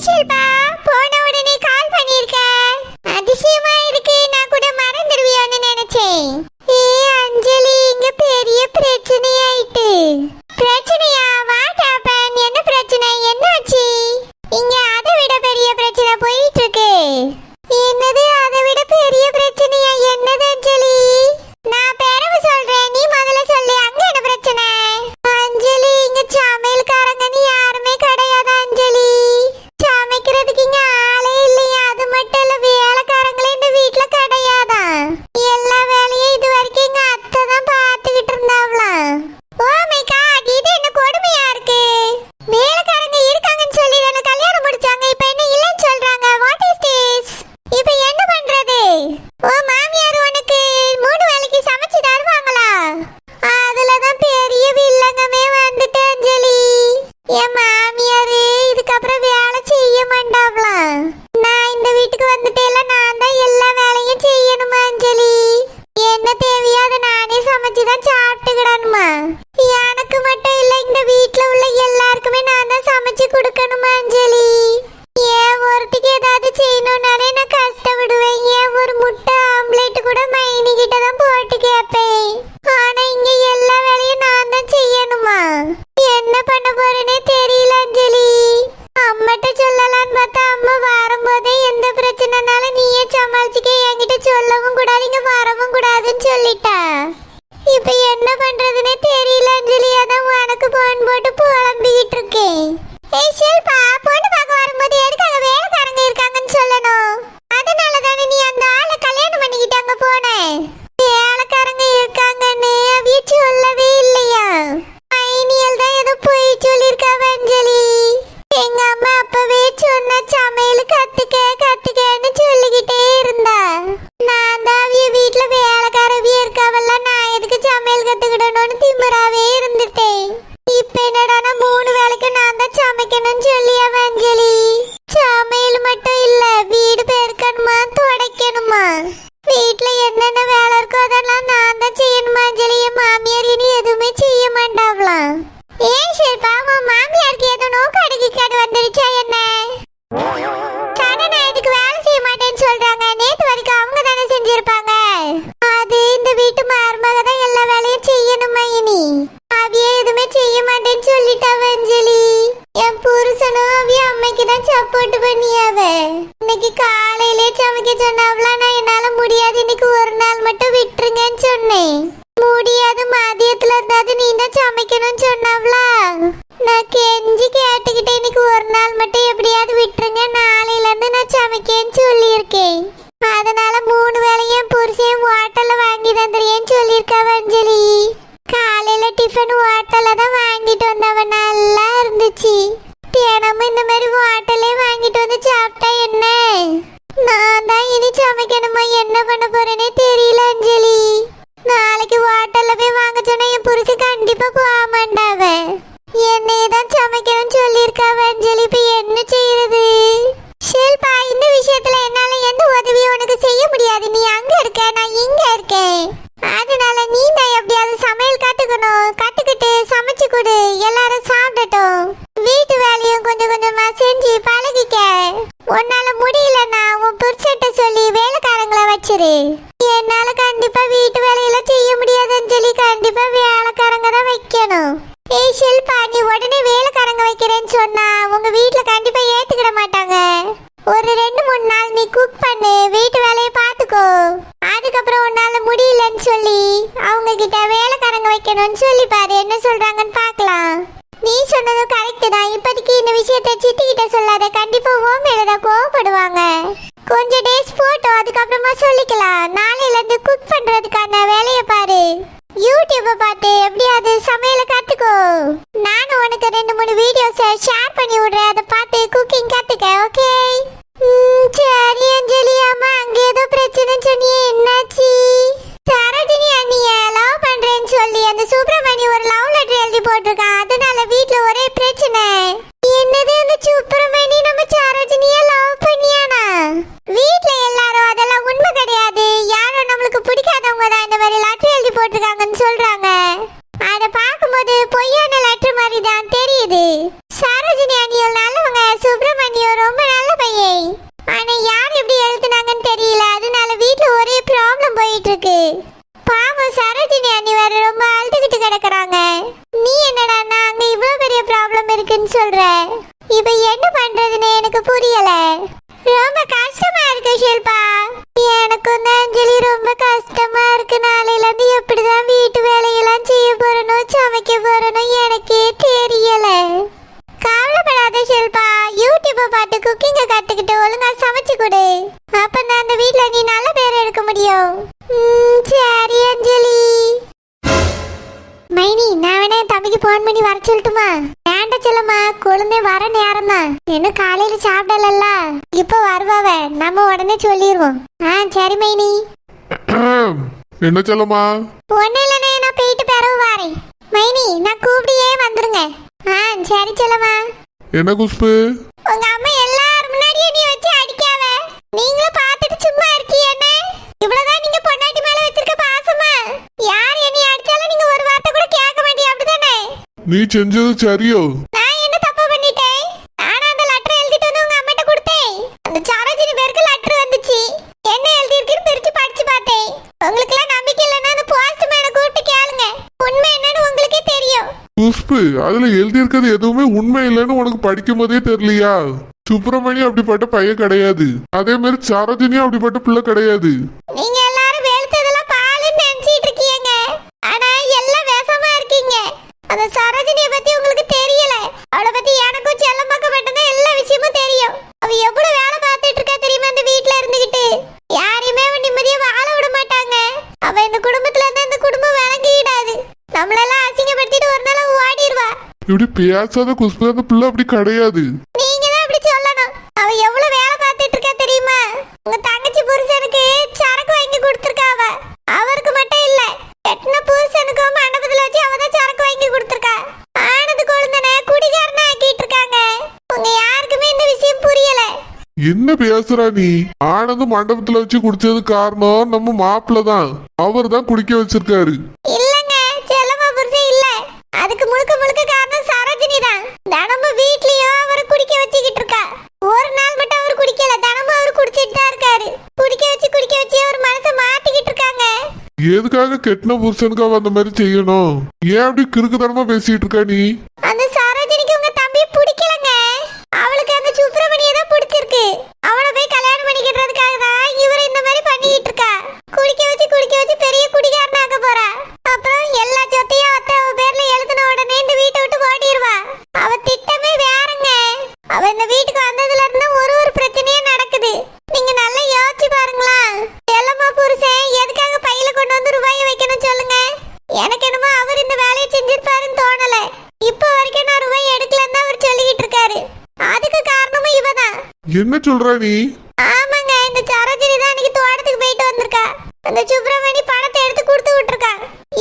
ஷில்பா, போன உடனே கால் பண்ணிருக்க. அதிசயமா இருக்கு. நான் கூட மறந்துடுவியோன்னு நினைச்சேன். ஏ அஞ்சலி, இங்க பெரிய பிரச்சனை ஆயிட்டு. பிரச்சனையா? What happen? என்ன பிரச்சனை? என்னாச்சு? இங்க அதை விட பெரிய பிரச்சனை போயிட்டு இருக்கு. என்னது அதை விட பெரிய பிரச்சனையா? என்னது அஞ்சலி? நான் பிறகு சொல்றேன், நீ முதல்ல சொல்லு. அங்க என்ன பிரச்சனை? அஞ்சலி, இங்க சமையல்காரங்கன்னு யாருமே கிடையாது அஞ்சலி. சமைக்கிறதுக்கு இங்க ஆளே இல்லையா? அது மட்டும் இல்ல, வேலைக்காரங்களே இந்த வீட்டுல கிடையாதா. எல்லா வேலையும் இது வரைக்கும் எங்க அத்தை தான் பாத்துக்கிட்டு இருந்தாவலாம். ஓ மை காட், இது என்ன கொடுமையா இருக்கு. வேலைக்காரங்க இருக்காங்கன்னு சொல்லி என்ன கல்யாணம் முடிச்சாங்க, இப்ப என்ன இல்லைன்னு சொல்றாங்க. What is this? இப்ப என்ன பண்றது? ஓ மாமியார் உனக்கு 3 வேளைக்கு சமைச்சு தருவாங்களா? அதுலதான் பெரிய வில்லங்கமே வந்துட்டு அஞ்சலி. என் மாமியாரு இதுக்கப்புறம் வேலை செய்ய மாட்டாவலாம். நான் இந்த வீட்டுக்கு வந்துட்டேல, நான் தான் எல்லா வேலையும் செய்யணுமா அஞ்சலி? என்ன தேவையோ அதை நானே சமைச்சுதான் சாப்பிட்டுக்கிடணுமா? எனக்கு மட்டும் இல்ல, இந்த வீட்டுல உள்ள எல்லாருக்குமே நான் தான் சமைச்சு கொடுக்கணுமா அஞ்சலி? ஏன் ஒருத்திக்கு ஏதாவது செய்யணும்னாலே நான் கஷ்டப்படுவேன். ஏன் ஒரு முட்டை ஆம்லேட் கூட மைனி கிட்ட தான் போட்டு கேட்பேன். ஆனா இங்க எல்லா வேலையும் நான் தான் செய்யணுமா? என்ன பண்ண போறேனே தெரியல அஞ்சலி. அம்மாட்ட சொல்லலான்னு பார்த்தா அம்மா வரும்போதே எந்த பிரச்சனைனாலும் நீயே சமாளிச்சுக்க, என்கிட்ட சொல்லவும் கூடாது, இங்க வரவும் கூடாதுன்னு சொல்லிட்டா. இப்ப என்ன பண்றதுன்னே தெரியல அஞ்சலி. அதான் உனக்கு போன் போட்டு புலம்பிக்கிட்டு இருக்கேன். ஏய் ஷில்பா, பொண்ணு பார்க்க வரும்போது எதுக்காக வேலைக்காரங்க இருக்காங்கன்னு சொல்லணும்? அதனால தானே நீ அந்த ஆளை கல்யாணம் பண்ணிக்கிட்டு அங்க போன. வேலைக்காரங்க இருக்காங்கன்னு அவிய சொல்லவே இல்லையா? ஐனியல் தான் ஏதோ போய் சொல்லியிருக்காவ அஞ்சலி. எங்க அம்மா அப்பவே சொன்ன சமையல் கத்துக்கன்னு சொல்லிக்கிட்டே இருந்தா. நான் தான் அவிய வீட்டுல வேலைக்காரவிய இருக்காவல்ல, நான் எதுக்கு சமையல் கத்துக்கிடணும்னு திமிராவே இருந்துட்டேன். இப்ப என்னடானா 3 வேளைக்கு நான் தான் சமைக்கணும்னு சொல்லியாவ அஞ்சலி. சமையல் மட்டும் இல்ல, வீடு பெருக்கணுமா, துடைக்கணுமா, வீட்டுல என்னென்ன வேலை இருக்கோ அதெல்லாம் நான் தான் செய்யணுமா அஞ்சலி. என் மாமியார் இனி எதுவுமே செய்ய மாட்டாவலாம். ஏன் ஷில்பா, உன் மாமியாருக்கு ஏதோ நோக்காடு வந்துருச்சா என்ன? சடனா இதுக்கு வேலை செய்ய மாட்டேன்னு சொல்றாங்க. நேத்து வரைக்கும் அவங்க தானே செஞ்சிருப்பாங்க. அது இந்த வீட்டு மருமக தான் எல்லா வேலையும் செய்யணுமா இனி? அவிய எதுவுமே செய்ய மாட்டேன்னு சொல்லிட்டாவ அஞ்சலி. என் புருஷனும் அவிய அம்மைக்கு தான் சப்போர்ட் பண்ணியாவ. இன்னைக்கு காலையிலே சமைக்க சொன்னாவளா, நான் என்னால முடியாது, இன்னைக்கு ஒரு நாள் மட்டும் விட்டுருங்கன்னு சொன்னேன். முடியாது, மதியத்துல இருந்தாது நீ தான் சமைக்கணும்னு சொன்னாவளா. நான் கெஞ்சி கேட்டுக்கிட்டே இன்னைக்கு ஒரு நாள் மட்டும் எப்படியாவது விட்டுருங்க, நாளையில இருந்து நான் சமைக்கேன்னு சொல்லியிருக்கேன். அதனால 3 வேளையும் புருஷன் ஹோட்டல்ல வாங்கி தந்துறியேன்னு சொல்லியிருக்காவ அஞ்சலி. காலையில டிஃபன் ஹோட்டல்ல தான் வாங்கிட்டு வந்தவ, நல்லா இருந்துச்சு. தினமும் இந்த மாதிரி ஹோட்டல்லே வாங்கிட்டு வந்து சாப்பிட்டா என்ன? நான் தான் இனி சமைக்கணுமா? என்ன பண்ண போறேனே தெரியல அஞ்சலி. நாளைக்கு ஹோட்டல்ல போய் வாங்க சொன்னா என் புருஷன் கண்டிப்பா போக மாட்டாவ. என்னையே தான் சமைக்கணும்னு சொல்லியிருக்காவ அஞ்சலி. இப்ப என்ன செய்யறது? ஷில்பா, இந்த விஷயத்துல என்னால எந்த உதவியும் உனக்கு செய்ய முடியாது. நீ அங்க இருக்க, நான் இங்க இருக்கேன். அதனால நீ தான் எப்படியாவது சமையல் கத்துக்கிட்டு சமைச்சு கொடு, எல்லாரும் சாப்பிடட்டும். வீட்டு வேலையும் கொஞ்சம் கொஞ்சமா செஞ்சு பழகிக்க. உன்னால முடியலன்னா உன் புருஷட்ட சொல்லி வேலைக்காரங்களை வச்சிரு. என்னால கண்டிப்பா வீட்டு வேலையெல்லாம் செய்ய முடியாது அஞ்சலி. கண்டிப்பா வேலைக்காரங்க தான் வைக்கணும். ஏய் ஷில்பா, நீ உடனே வேலைக்காரங்க வைக்கிறேன்னு சொன்னா உங்க வீட்டுல கண்டிப்பா ஏத்துக்கிட மாட்டாங்க. ஒரு 2-3 நாள் நீ குக் பண்ணு, வீட்டு வேலையை பாத்துக்கோ. அதுக்கப்புறம் உன்னால முடியலன்னு சொல்லி அவங்க கிட்ட வேலைக்காரங்க வைக்கணும்னு சொல்லி பாரு, என்ன சொல்றாங்கன்னு பாக்கலாம். நீ சொன்னதும் கரெக்ட் தான். இப்போதைக்கு இந்த விஷயத்தை சித்தி கிட்ட சொல்லாத, கண்டிப்பா உன் மேலதான் கோவப்படுவாங்க. கொஞ்சம் டேஸ் போட்டோம், அதுக்கப்புறமா சொல்லிக்கலாம். நாளையில இருந்து குக் பண்றதுக்கான வேலையை பாரு. யூடியூப பார்த்து எப்படியாவது சமையலை கத்துக்கோ. நானும் உனக்கு 2-3 வீடியோஸ் ஷேர் பண்ணி விடுறேன், அதை பார்த்து குக்கிங் கத்துக்க. ஓகே? சரி அஞ்சலி. அம்மா, அங்க ஏதோ பிரச்சனை சொன்னியே, என்னாச்சு? சரோஜினி அண்ணிய லவ் பண்றேன்னு சொல்லி அந்த சுப்பிரமணி ஒரு லவ் லெட்டர் எழுதி போட்டிருக்கான். அதனால வீட்டுல ஒரே பிரச்சனை. என்னது, அந்த சுப்பிரமணி நம்ம சரோஜினிய லவ் பண்ணியானா? வீட்டுல எல்லாரும் அதெல்லாம் உண்மை கிடையாது, யாரோ நம்மளுக்கு பிடிக்காதவங்க தான் இந்த மாதிரி லெட்டர் எழுதி போட்டிருக்காங்கன்னு சொல்றாங்க. அதை பார்க்கும்போது பொய்யான லெட்டர் மாதிரி தான் தெரியுது. சரோஜினி அண்ணியல் நல்லவங்க, சுப்பிரமணியம் ரொம்ப செல்லம்மா, குழந்தை வர நேரம் தான். இன்னும் காலையில சாப்பிடல, இப்ப வருவாவ. நம்ம உடனே சொல்லிடுவோம். சரி மைனி. என்ன செல்லம்மா? ஒண்ணு இல்லனே, நான் போயிட்டு பிறகு வரேன். மைனி, நான் கூப்பிடியே வந்துருங்க. சரி செல்லம்மா. என்ன குஷ்பு? உங்க அம்மா எல்லாரும் முன்னாடியே நீ வச்சு அடிக்காவ. நீங்களும் பார்த்துட்டு சும்மா இருக்கீங்க. இவ்வளவுதான் நீங்க பொண்டாட்டி மேல வச்சிருக்க பாசமா? யார் என்னை அடிச்சாலும் நீங்க ஒரு வார்த்தை கூட கேட்க மாட்டீங்க, அப்படிதானே? நீ செஞ்சது சரியோ? நான் என்ன தப்பு பண்ணிட்டேன்? நானா அந்த லெட்டர் எழுதிட்டு வந்து உங்க அம்மாட்ட கொடுத்தேன். அந்த சரோஜினி பேருக்கு லெட்டர் வந்துச்சு. என்ன எழுதி இருக்குன்னு பிரிச்சு படிச்சு பார்த்தேன். உங்களுக்கு எல்லாம் நம்பிக்கை இல்லைன்னா அந்த போஸ்ட்மேனை கூப்பிட்டு கேளுங்க. உண்மை என்னன்னு உங்களுக்கே தெரியும். குஷ்பு, அதுல எழுதி இருக்கிறது எதுவுமே உண்மை இல்லைன்னு உனக்கு படிக்கும் போதே தெரியலையா? சுப்பிரமணியம் அப்படிப்பட்ட பையன் கிடையாது. அதே மாதிரி சரோஜினியும் அப்படிப்பட்ட பிள்ளை கிடையாது. நீங்க எல்லாரும் வெளுத்ததெல்லாம் பாலுன்னு நினைச்சிட்டு இருக்கீங்க. ஆனா எல்லாம் விஷமா இருக்கீங்க. அந்த சரோஜினிய பத்தி உங்களுக்கு தெரியல. அவளை பத்தி எனக்கும் செல்லம்மாக்கு மட்டும்தான் எல்லா விஷயமும் தெரியும். அவ எவ்வளவு வேலை பார்த்துட்டு இருக்கா தெரியுமா இந்த வீட்டுல இருந்துகிட்டு? யாரையுமே அவ நிம்மதியா வாழ விட மாட்டாங்க. அவ இந்த குடும்பத்துல இருந்தா இந்த குடும்பம் விளங்கிடாது. நம்மளெல்லாம் அசிங்கப்படுத்திட்டு ஒரு நாள் ஓடிடுவா. இப்படி பேசாத குஷ்பு, அந்த பிள்ளை அப்படி கிடையாது. நீங்க தான் அப்படி சொல்லணும். அவ எவ்வளவு வேலை பார்த்துட்டு இருக்கா தெரியுமா? உங்க தங்கச்சி புருஷனுக்கு சரக்கு வாங்கி கொடுத்துருக்காவ. அவருக்கு மட்டும் இல்ல, கெட்டின புருஷனுக்கும் மண்டபத்துல வச்சு அவ தான் சரக்கு வாங்கி கொடுத்துருக்கா. ஆனது குழந்தைன குடிகாரனா ஆக்கிட்டு இருக்காங்க. உங்க யாருக்குமே இந்த விஷயம் புரியல. என்ன பேசுறா நீ? ஆனந்து மண்டபத்துல வச்சு குடிச்சது காரணம் நம்ம மாப்பிள்ள தான். அவர் தான் குடிக்க வச்சிருக்காரு. இல்லங்க, செல்லம்மா புருஷன் இல்ல. அதுக்கு முழுக்க முழுக்க காரணம் சரோஜினி தான். தினமும் வீட்லயும் அவரை குடிக்க வச்சுக்கிட்டு இருக்கா. ஒரு நாள் மட்டும் அவர் குடிக்கல, தினமும் அவர் குடிச்சிட்டு தான் இருக்காரு. குடிக்க வச்சு ஒரு மனசை மாத்திக்கிட்டு இருக்காங்க. எதுக்காக கெட்டின புருஷனுக்கு அவ அந்த மாதிரி செய்யணும்? ஏன் அப்படி கிறுக்குத்தனமா பேசிட்டு இருக்கா நீ? அந்த சரோஜினிக்கு உங்க தம்பியை பிடிக்கலங்க. அவளுக்கு அந்த சுப்பிரமணியை தான் பிடிச்சிருக்கு. அவனை போய் கல்யாணம் பண்ணிக்கிறதுக்காக தான் இவரை இந்த மாதிரி பண்ணிக்கிட்டு இருக்கா. குடிக்க வச்சு பெரிய குடிகாரனாக போறா. அப்புறம் எல்லா சொத்தையும் அவ பேர்ல எழுதின உடனே இந்த வீட்டை விட்டு ஓடிடுவா. அவ திட்டமே வேறங்க. அவ இந்த வீட்டுக்கு வந்ததுல இருந்து ஒரு பிரச்சனையே நடக்குது. நீங்க நல்லா யோசிச்சு பாருங்களா. செல்லம்மா புருஷன் எதுக்காக பையில கொண்டு வந்து ரூபாயை வைக்கணும் சொல்லுங்க? எனக்கு என்னமோ அவர் இந்த வேலையை செஞ்சிருப்பாருன்னு தோணல. இப்ப வரைக்கும் நான் ரூபாய் எடுக்கலன்னு தான் அவர் சொல்லிக்கிட்டு இருக்காரு. அதுக்கு காரணமும் இவதான். என்ன சொல்ற நீ? ஆமாங்க, இந்த சரோஜினி தான் அன்னைக்கு தோட்டத்துக்கு போயிட்டு வந்திருக்கா. அந்த சுப்பிரமணி பணத்தை எடுத்து கொடுத்து விட்டுருக்கா.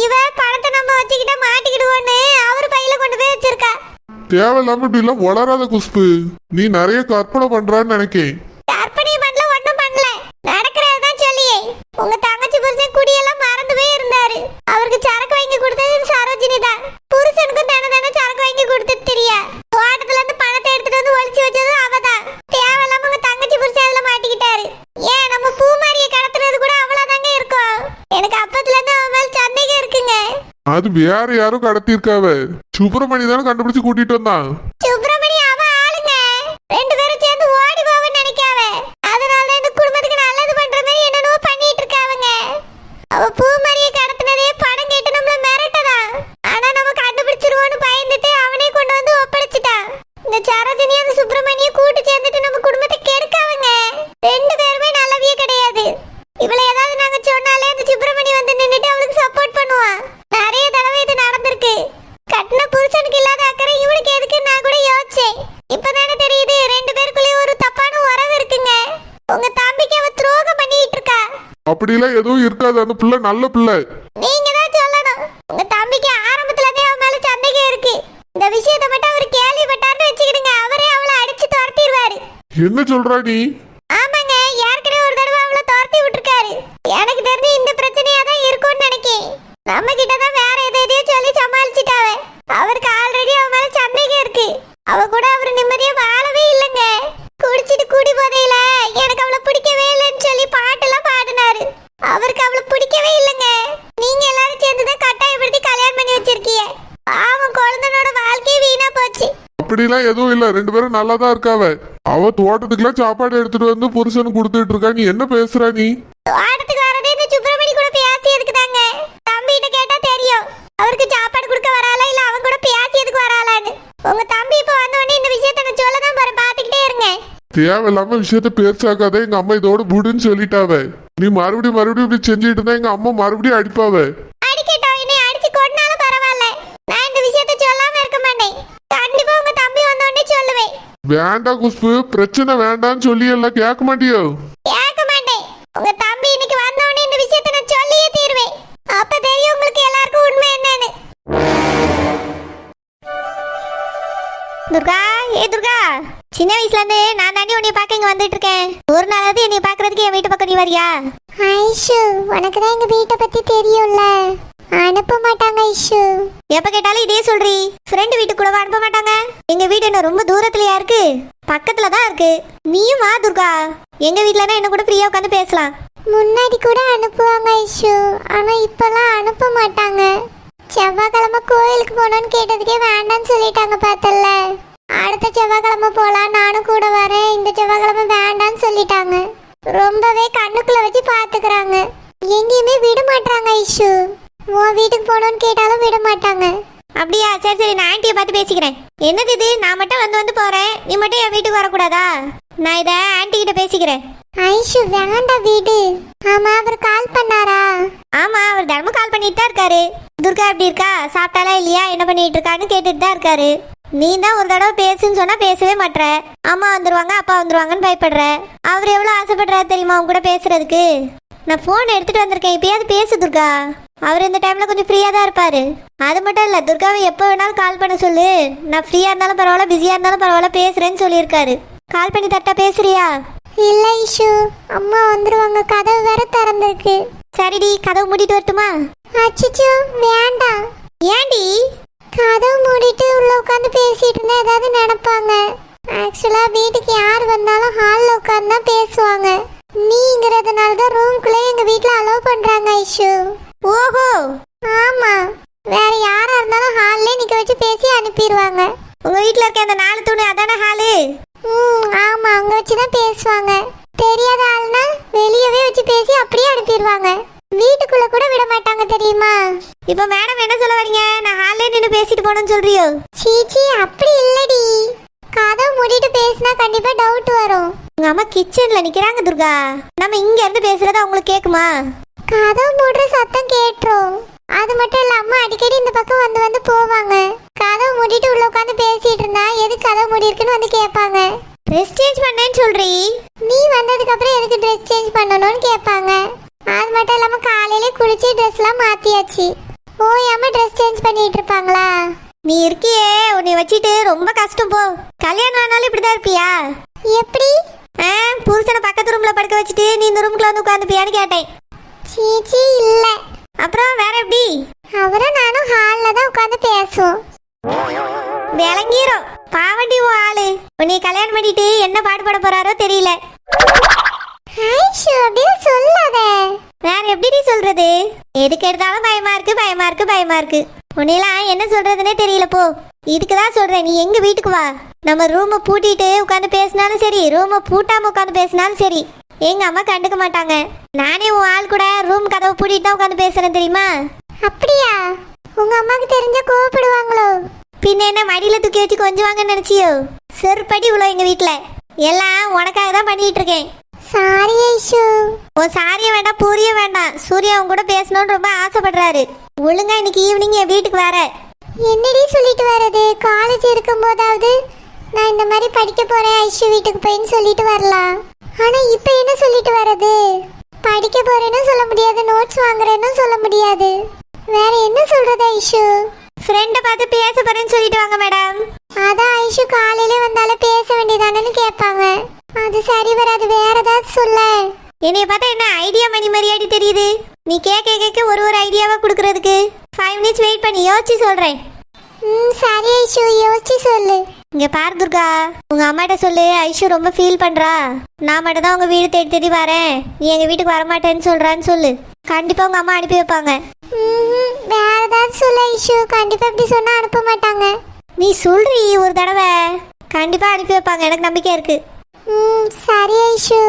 இவ பணத்தை நம்ம வச்சுக்கிட்டா மாட்டிக்கிடுவோன்னு அவர் பையில கொண்டு போய் வச்சிருக்கா. தேவையில்லாம இப்படி எல்லாம் வளராத குஷ்பு. நீ நிறைய கற்பனை பண்றான்னு நினைக்கேன். கற்பனையும் பண்ணல, ஒண்ணும் பண்ணல. நடக்கிறதான் சொல்லியே. உங்க தங்கச்சி புருஷன் குடியெல்லாம் மறந்து போய் இருந்தாரு. அவருக்கு சரக்கு வாங்கி கொடுத்தது சரோஜினி தான். புருஷனுக்கும் தானே சரக்கு வாங்கி கொடுத்தது தெரியா? தோட்டத்துல இருந்து பணத்தை எடுத்துட்டு வந்து ஒளிச்சு வச்சது அவதான். தேவையில்லாம உங்க தங்கச்சி புருஷன் அதுல மாட்டிக்கிட்டாரு. ஏன் நம்ம பூமாரிய கடத்துறது கூட அவ்வளவுதாங்க இருக்கும். எனக்கு அப்பத்துல இருந்து அவன் மேல சந்தேகம் இருக்குங்க. அது வேற யாரும் கடத்திருக்காவ. சுப்பிரமணி தானே கண்டுபிடிச்சு கூட்டிட்டு வந்தான். சுப்பிரமணி அவ ஆளுங்க. ரெண்டு பேரும் சேர்ந்து ஓடி போவன்னு நினைக்காவ. அதனால இந்த குடும்பத்துக்கு நல்லது பண்ற மாதிரி என்னென்னவோ பண்ணிட்டு இருக்காவங்க. அவ பூமாரிய கடத்தினதே பணம் கேட்டு நம்மள மிரட்டதான். ஆனா நம்ம கண்டுபிடிச்சிருவோன்னு பயந்துட்டு அவனே கொண்டு வந்து ஒப்படைச்சிட்டான். இந்த சரோஜினி அந்த சுப்பிரமணிய கூட்டு சேர்ந்துட்டு நம்ம குடும்பத்தை கெடுக்காவங்க. ரெண்டு பேருமே நல்லவியே கிடையாது. இவளை ஏதாவது நாங்க சொன்னாலே அந்த சுப்பிரமணி வந்து நின்னுட்டு அவளுக்கு சப்போர்ட் பண்ணுவான். நிறைய தடவை இது நடந்திருக்கு. கட்டின புருஷனுக்கு இல்லாத அக்கறை இவனுக்கு எதுக்கு நான் கூட யோசிச்சேன். இப்பதானே தெரியுது ரெண்டு பேருக்குள்ளேயும் ஒரு தப்பான உறவு இருக்குங்க. உங்க தம்பிக்கு அவ துரோகம் பண்ணிட்டு இருக்கா. அப்படிலாம் எதுவும் இருக்காது. அந்த பிள்ளை நல்ல பிள்ளை. நீங்க தான் சொல்லணும். உங்க தம்பிக்கு ஆரம்பத்துல இருந்தே அவன் மேல சந்தேகம் இருக்கு. இந்த விஷயத்தை மட்டும் அவர் கேள்விப்பட்டாருன்னு வச்சுக்கிடுங்க, அவரே அவளை அடிச்சு துரத்திடுவாரு. என்ன சொல்றா நீ? ஆமாங்க, ஏற்கனவே ஒரு தடவை அவளை துரத்தி விட்டுருக்காரு. எனக்கு தெரிஞ்சு இந்த பிரச்சனையா தான் இருக்கும்னு நினைக்கேன். நம்ம கிட்ட தான் வேற எதையோ சொல்லி சமாளிச்சுட்டாவே. அவருக்கு ஆல்ரெடி அவ மேல சந்தேகம் இருக்கு. அவ கூட அவர் நிம்மதியா வாழவே இல்லைங்க. குடிச்சிட்டு குடி போதையில எனக்கு அவளை பிடிக்கவே இல்லைன்னு சொல்லி பாட்டெல்லாம் பாடினாரு. அவருக்கு அவளை பிடிக்கவே இல்லைங்க. நீங்க எல்லாரும் சேர்ந்துதான் கட்டாயப்படுத்தி கல்யாணம் பண்ணி வச்சிருக்கீங்க. பாவம் குழந்தைனோட வாழ்க்கையே வீணா போச்சு. அப்படிலாம் எதுவும் இல்ல. ரெண்டு பேரும் நல்லா தான் இருக்காவ. அவ தோட்டத்துக்குலாம் சாப்பாடு எடுத்துட்டு வந்து புருஷனுக்கு கொடுத்துட்டு இருக்கா. நீ என்ன பேசுற நீ? தோட்டத்துக்கு வரதே இந்த சுப்பிரமணி கூட பேசியதுக்கு தாங்க. தம்பிகிட்ட கேட்டா தெரியும் அவருக்கு சாப்பாடு கொடுக்க வராளா இல்ல அவன் கூட பேசியதுக்கு வராளான்னு. உங்க தம்பி இப்ப வந்த உடனே இந்த விஷயத்தை நான் சொல்லதான் போறேன், பாத்துக்கிட்டே இருங்க. தேவையில்லாம விஷயத்த பேர்ச்சாக்காத. எங்க அம்மா இதோட புடுன்னு சொல்லிட்டாவ. நீ மறுபடியும் இப்படி செஞ்சுட்டு இருந்தா எங்க அம்மா மறுபடியும் அடிப்பாவ. அடிக்கட்டும், என்னை அடிச்சு கொன்னாலும் பரவாயில்ல. நான் இந்த விஷயத்த சொல்லாம இருக்க மாட்டேன். கண்டிப்பா உங்க வேண்டாம் குஷ்பு, பிரச்சனை வேண்டான்னு சொல்லி எல்லாம் கேட்க மாட்டியோ? கேட்க மாட்டேன். உங்க தம்பி இன்னைக்கு வந்தோடனே இந்த விஷயத்தை நான் சொல்லியே தீருவேன். அப்ப தெரியும் உங்களுக்கு எல்லாருக்கும் உண்மை என்னன்னு. துர்கா, துர்கா, சின்ன வயசுல இருந்து நான் தாண்டி உன்னை பார்க்க இங்க வந்துட்டு இருக்கேன். ஒரு நாளாவது என்னை பாக்குறதுக்கு என் வீட்டு பக்கம் நீ வரியா? ஐஷு, உனக்கு தான் எங்க வீட்டை பத்தி தெரியும்ல. அனுப்ப மாட்டாங்க ஐஷு. எப்ப கேட்டாலும் இதே சொல்றீ. ஃப்ரெண்ட் வீட்டுக்கு கூட அனுப்ப மாட்டாங்க. எங்க வீடு என்ன ரொம்ப தூரத்துலயா இருக்கு? பக்கத்துல தான் இருக்கு. நீயும் வா துர்கா, எங்க வீட்டுலனா என்ன கூட ஃப்ரீயா உட்காந்து பேசலாம். முன்னாடி கூட அனுப்புவாங்க ஐஷு, ஆனா இப்பெல்லாம் அனுப்ப மாட்டாங்க. செவ்வாய்க்கிழமை கோயிலுக்கு போனோன்னு கேட்டதுக்கே வேண்டான்னு சொல்லிட்டாங்க பார்த்தல. அடுத்த செவ்வாய்க்கிழமை போலாம், நானும் கூட வரேன். இந்த செவ்வாய்க்கிழமை வேண்டான்னு சொல்லிட்டாங்க. ரொம்பவே கண்ணுக்குள்ள வச்சு பாத்துக்கிறாங்க. எங்கேயுமே விட மாட்டாங்க ஐஷு. உன் வீட்டுக்கு போனோன்னு கேட்டாலும் விட மாட்டாங்க. அப்படியா? சரி சரி, நான் ஆண்டியை பார்த்து பேசிக்கிறேன். என்னது இது, நான் மட்டும் வந்து போறேன், நீ மட்டும் என் வீட்டுக்கு வரக்கூடாதா? நான் இதை ஆண்டி கிட்ட பேசிக்கிறேன். ஐஷு வேண்டாம் வீடு. ஆமா, அவர் கால் பண்ணாரா? ஆமா, அவர் தினமும் கால் பண்ணிட்டு தான் இருக்காரு. துர்கா எப்படி இருக்கா, சாப்பிட்டாலா இல்லையா, என்ன பண்ணிட்டு இருக்கான்னு கேட்டுட்டு தான் இருக்காரு. நீ தான் ஒரு தடவை பேசுன்னு சொன்னா பேசவே மாட்ற. அம்மா வந்துருவாங்க, அப்பா வந்துருவாங்கன்னு பயப்படுற. அவர் எவ்வளவு ஆசைப்படுறாரு தெரியுமா அவங்க கூட பேசுறதுக்கு. நான் போன் எடுத்துட்டு வந்திருக்கேன், இப்பயாவது பேசு துர்கா. அவர் இந்த டைம்ல கொஞ்சம் ஃப்ரீயா தான் இருப்பாரு. அது மட்டும் இல்ல, துர்காவை எப்போ வேணாலும் கால் பண்ண சொல்லு. நான் ஃப்ரீயா இருந்தாலும் பரவாயில்ல, பிஸியா இருந்தாலும் பரவாயில்ல, பேசுறேன்னு சொல்லியிருக்காரு. கால் பண்ணி தட்டா பேசுறியா? இல்ல ஐஷு, அம்மா வந்துருவாங்க, கதவு வேற திறந்திருக்கு. சரிடி, கதவு மூடிட்டு வரட்டுமா? அச்சச்சோ வேண்டாம். ஏண்டி? கதவு மூடிட்டு உள்ள உட்காந்து பேசிட்டு இருந்தா ஏதாவது நினைப்பாங்க. ஆக்சுவலா வீட்டுக்கு யார் வந்தாலும் ஹால்ல உட்காந்து தான் பேசுவாங்க. நீங்கிறதுனால தான் ரூம்குள்ளே எங்க வீட்ல அலோவ் பண்றாங்க ஐஷு. ஓஹோ, ஆமா, வேற யாரா இருந்தாலும் ஹால்லே நிக்க வச்சு பேசி அனுப்பிடுவாங்க. உங்க வீட்ல இருக்க அந்த 4 தூணு அதானே ஹாலு? ஆமா, அங்க வச்சுதான் பேசுவாங்க. தெரியாத ஆள்னா வெளியவே வச்சு பேசி அப்படியே அனுப்பிடுவாங்க. வீட்டுக்குள்ள கூட விட மாட்டாங்க தெரியுமா? இப்ப மேடம் என்ன சொல்ல வரீங்க? நான் ஹால்லே நின்னு பேசிட்டு போறேன்னு சொல்றியோ? சீச்சி, அப்படி இல்லடி. கதவு மூடிட்டு பேசினா கண்டிப்பா டவுட் வரும். உங்க அம்மா கிச்சன்ல நிக்கிறாங்க துர்கா, நம்ம இங்க இருந்து பேசுறது அவங்களுக்கு கேக்குமா? கதவு மூடுற சத்தம் கேட்டுரும். அது மட்டும் இல்ல, அம்மா அடிக்கடி இந்த பக்கம் வந்து வந்து போவாங்க. கதவு மூடிட்டு உள்ள உட்காந்து பேசிட்டு இருந்தா எது கதவு மூடி இருக்குன்னு வந்து கேட்பாங்க. ட்ரெஸ் சேஞ்ச் பண்ணேன்னு சொல்றீ, நீ வந்ததுக்கு அப்புறம் எதுக்கு ட்ரெஸ் சேஞ்ச் பண்ணணும்னு கேட்பாங்க. அது மட்டும் இல்லாம காலையில குளிச்சு ட்ரெஸ் எல்லாம் மாத்தியாச்சு. ஓயாம ட்ரெஸ் சேஞ்ச் பண்ணிட்டு இருப்பாங்களா? நீ இருக்கியே, உன்னை வச்சுட்டு ரொம்ப கஷ்டம் போ. கல்யாணம் ஆனாலும் இப்படிதான் இருப்பியா? எப்படி? புருஷனை பக்கத்து ரூம்ல படுக்க வச்சுட்டு நீ இந்த ரூம்குள்ள வந்து உட்காந்துப்பியான்னு கேட்டேன். சீச்சி இல்ல. அப்புறம் வேற எப்படி? அவரும் நானும் ஹால்ல தான் உட்காந்து பேசுவோம். விளங்கிரும் பாவண்டி உன் ஆளு. உன்னை கல்யாணம் பண்ணிட்டு என்ன பாடுபட போறாரோ தெரியல. ஐஷு, அப்படியே சொல்லாத. வேற எப்படி சொல்றது? எதுக்கு எடுத்தாலும் பயமா இருக்கு, பயமா இருக்கு, பயமா இருக்கு. உன்னையெல்லாம் என்ன சொல்றதுன்னே தெரியல போ. இதுக்குதான் சொல்றேன், நீ எங்க வீட்டுக்கு வா. நம்ம ரூமை பூட்டிட்டு உட்காந்து பேசினாலும் சரி, ரூமை பூட்டாம உட்காந்து பேசினாலும் சரி, எங்க அம்மா கண்டுக்க மாட்டாங்க. நானே உன் ஆள் கூட ரூம் கதவை பூட்டிட்டு தான் உட்காந்து பேசுறேன் தெரியுமா? அப்படியா? உங்க அம்மாக்கு தெரிஞ்சா கோவப்படுவாங்களோ? பின்ன என்ன மடியில தூக்கி வச்சு கொஞ்சுவாங்கன்னு நினைச்சியோ? செருப்படி உள்ள எங்க வீட்டுல எல்லாம் உனக்காக தான் பண்ணிட்டு இருக்கேன். சாரி ஐஷு. உன் சாரியும் வேண்டாம், பூரியும் வேண்டாம். சூர்யா அவங்க கூட பேசணும்னு ரொம்ப ஆசைப்படுறாரு. ஒழுங்கா இன்னைக்கு ஈவினிங் என் வீட்டுக்கு வர. என்னடி சொல்லிட்டு வர்றது? காலேஜ் இருக்கும் போதாவது நான் இந்த மாதிரி படிக்க போறேன் ஐஷு வீட்டுக்கு போயின்னு சொல்லிட்டு வரலாம். ஆனா இப்ப என்ன சொல்லிட்டு வர்றது? படிக்க போறேன்னு சொல்ல முடியாது, நோட்ஸ் வாங்குறேன்னு சொல்ல முடியாது. வேற என்ன சொல்றது ஐஷு? ஃப்ரெண்டை பார்த்து பேச போறேன்னு சொல்லிட்டு வாங்க மேடம். அதான் ஐஷு காலையில வந்தால பேச வேண்டியதானு கேட்பாங்க. அது சரி வராது, வேற ஏதாவது சொல்ல. என்னைய பார்த்தா என்ன ஐடியா மணி மாதிரியாடி தெரியுது? நீ கேட்க ஒரு ஐடியாவா கொடுக்கறதுக்கு 5 minutes வெயிட் பண்ணி யோசிச்சு சொல்றேன். சரி ஐஷு, யோசிச்சு சொல்லு. இங்க பாரு துர்கா, உங்க அம்மாட்ட சொல்லு ஐஷு ரொம்ப ஃபீல் பண்றா. நான் மட்டும் தான் உங்க வீடு தேடி தேடி வரேன், நீ எங்க வீட்டுக்கு வரமாட்டேன்னு சொல்றான்னு சொல்லு. கண்டிப்பா உங்க அம்மா அனுப்பி வைப்பாங்க. வேற ஏதாவது சொல்லு ஐஷு, கண்டிப்பா இப்படி சொன்னா அனுப்ப மாட்டாங்க. நீ சொல்றீ ஒரு தடவை, கண்டிப்பா அனுப்பி வைப்பாங்க, எனக்கு நம்பிக்கை இருக்கு. சரி ஐஷு.